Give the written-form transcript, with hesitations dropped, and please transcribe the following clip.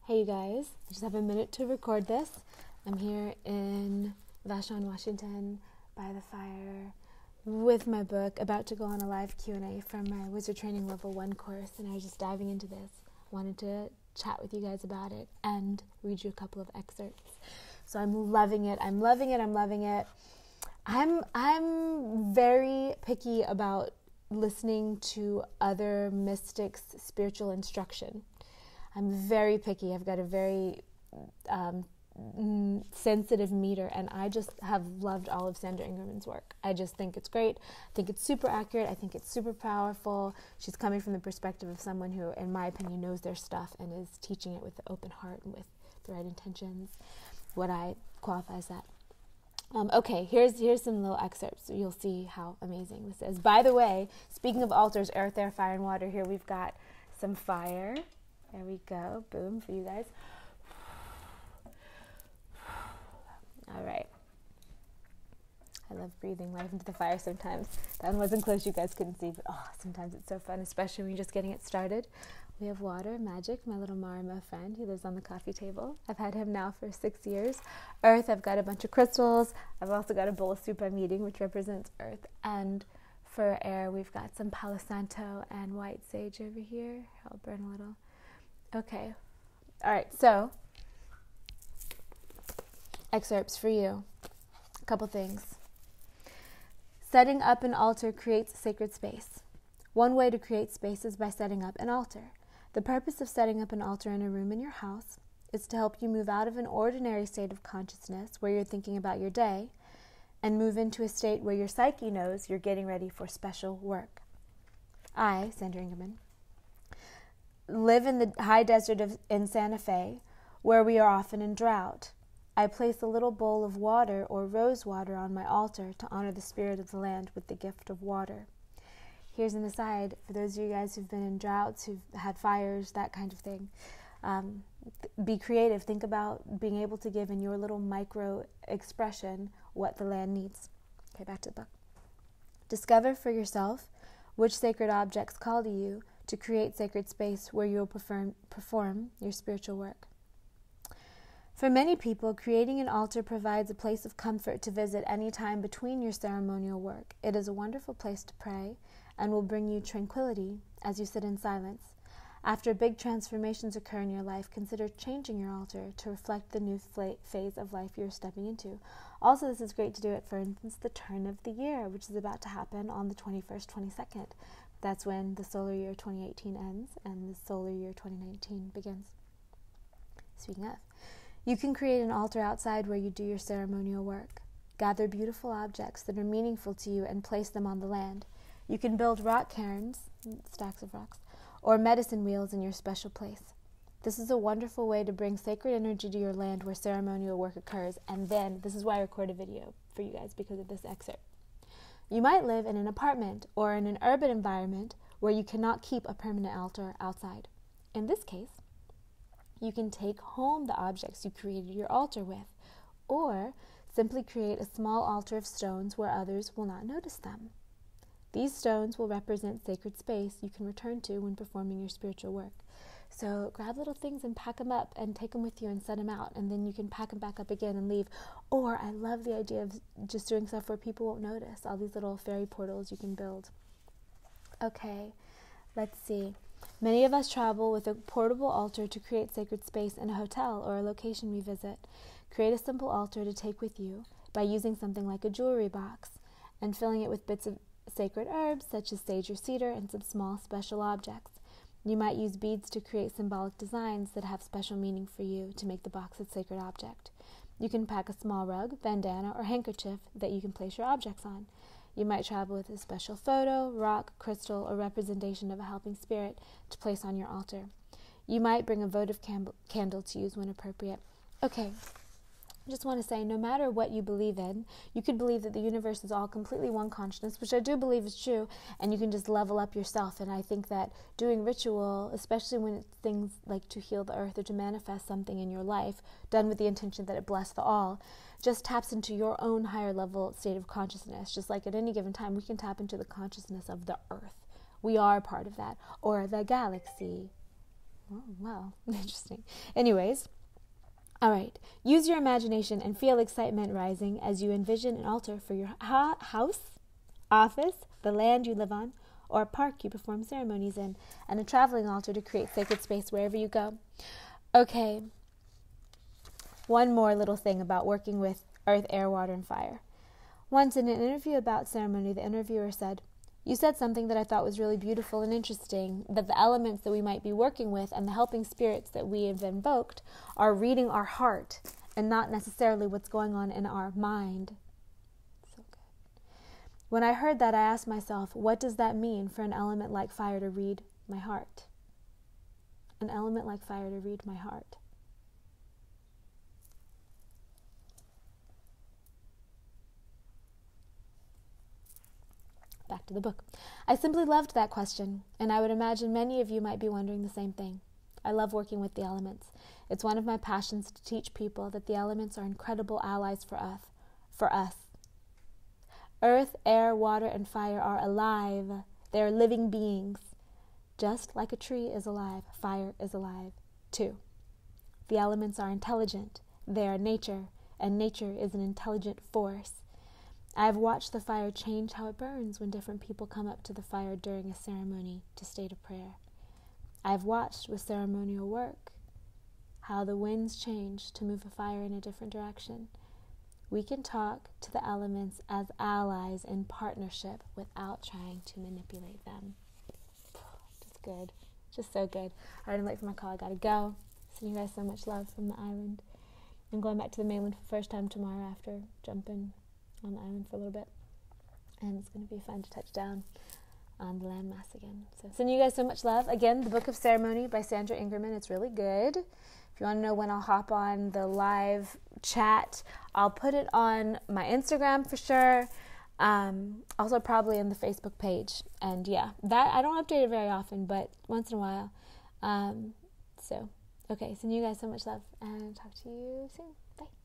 Hey you guys, I just have a minute to record this. I'm here in Vashon, Washington by the fire with my book, about to go on a live Q&A from my Wizard Training Level 1 course, and I was just diving into this. Wanted to chat with you guys about it and read you a couple of excerpts. So I'm loving it. I'm very picky about listening to other mystics' spiritual instruction. I'm very picky. I've got a very sensitive meter, and I just have loved all of Sandra Ingerman's work. I just think it's great. I think it's super accurate. I think it's super powerful. She's coming from the perspective of someone who, in my opinion, knows their stuff and is teaching it with an open heart and with the right intentions, what I qualify as that. Okay, here's some little excerpts. So you'll see how amazing this is. By the way, speaking of altars, earth, air, fire, and water, here we've got some fire. There we go. Boom for you guys. All right. I love breathing life into the fire sometimes. That one wasn't close, you guys couldn't see, but sometimes it's so fun, especially when you're just getting it started. We have water, magic, my little Marima friend. He lives on the coffee table. I've had him now for 6 years. Earth, I've got a bunch of crystals. I've also got a bowl of soup I'm eating, which represents earth. And for air, we've got some Palo Santo and white sage over here. I'll burn a little. Okay. All right, so excerpts for you. A couple things. Setting up an altar creates sacred space. One way to create space is by setting up an altar. The purpose of setting up an altar in a room in your house is to help you move out of an ordinary state of consciousness where you're thinking about your day and move into a state where your psyche knows you're getting ready for special work. I, Sandra Ingerman, live in the high desert in Santa Fe, where we are often in drought. I place a little bowl of water or rose water on my altar to honor the spirit of the land with the gift of water. Here's an aside for those of you guys who've been in droughts, who've had fires, that kind of thing. Be creative. Think about being able to give in your little micro expression what the land needs. Okay, back to the book. Discover for yourself which sacred objects call to you to create sacred space where you will perform your spiritual work. For many people, creating an altar provides a place of comfort to visit any time between your ceremonial work. It is a wonderful place to pray and will bring you tranquility as you sit in silence. After big transformations occur in your life, consider changing your altar to reflect the new phase of life you're stepping into. Also, this is great to do it, for instance, the turn of the year, which is about to happen on the 21st, 22nd. That's when the solar year 2018 ends and the solar year 2019 begins. Speaking of, you can create an altar outside where you do your ceremonial work. Gather beautiful objects that are meaningful to you and place them on the land. You can build rock cairns, stacks of rocks, or medicine wheels in your special place. This is a wonderful way to bring sacred energy to your land where ceremonial work occurs. And then, this is why I record a video for you guys, because of this excerpt. You might live in an apartment or in an urban environment where you cannot keep a permanent altar outside. In this case, you can take home the objects you created your altar with, or simply create a small altar of stones where others will not notice them. These stones will represent sacred space you can return to when performing your spiritual work. So grab little things and pack them up and take them with you and set them out, and then you can pack them back up again and leave. Or I love the idea of just doing stuff where people won't notice. All these little fairy portals you can build. Okay, let's see. Many of us travel with a portable altar to create sacred space in a hotel or a location we visit. Create a simple altar to take with you by using something like a jewelry box and filling it with bits of sacred herbs such as sage or cedar and some small special objects. You might use beads to create symbolic designs that have special meaning for you to make the box a sacred object. You can pack a small rug, bandana, or handkerchief that you can place your objects on. You might travel with a special photo, rock, crystal, or representation of a helping spirit to place on your altar. You might bring a votive candle to use when appropriate. Okay, I just want to say, no matter what you believe in, you could believe that the universe is all completely one consciousness, which I do believe is true, and you can just level up yourself. And I think that doing ritual, especially when it's things like to heal the earth or to manifest something in your life, done with the intention that it bless the all, just taps into your own higher level state of consciousness. Just like at any given time, we can tap into the consciousness of the earth. We are part of that, or the galaxy. Oh, wow, interesting. Anyways, all right. Use your imagination and feel excitement rising as you envision an altar for your house, office, the land you live on, or a park you perform ceremonies in, and a traveling altar to create sacred space wherever you go. Okay, one more little thing about working with earth, air, water, and fire. Once in an interview about ceremony, the interviewer said, "You said something that I thought was really beautiful and interesting, that the elements that we might be working with and the helping spirits that we have invoked are reading our heart and not necessarily what's going on in our mind." So good. When I heard that, I asked myself, what does that mean for an element like fire to read my heart? An element like fire to read my heart. Back to the book. I simply loved that question, and I would imagine many of you might be wondering the same thing. I love working with the elements. It's one of my passions to teach people that the elements are incredible allies for us. Earth, air, water, and fire are alive. They are living beings. Just like a tree is alive, fire is alive, too. The elements are intelligent. They are nature, and nature is an intelligent force. I have watched the fire change how it burns when different people come up to the fire during a ceremony to state a prayer. I have watched with ceremonial work how the winds change to move a fire in a different direction. We can talk to the elements as allies in partnership without trying to manipulate them. Just good. Just so good. All right, I'm late for my call. I gotta go. Send you guys so much love from the island. I'm going back to the mainland for the first time tomorrow after jumping on the island for a little bit, and it's going to be fun to touch down on the landmass again. So sending you guys so much love. Again, the Book of Ceremony by Sandra Ingerman. It's really good. If you want to know when I'll hop on the live chat, I'll put it on my Instagram for sure. Also probably on the Facebook page. And yeah, that I don't update it very often, but once in a while. So okay, sending you guys so much love, and talk to you soon. Bye.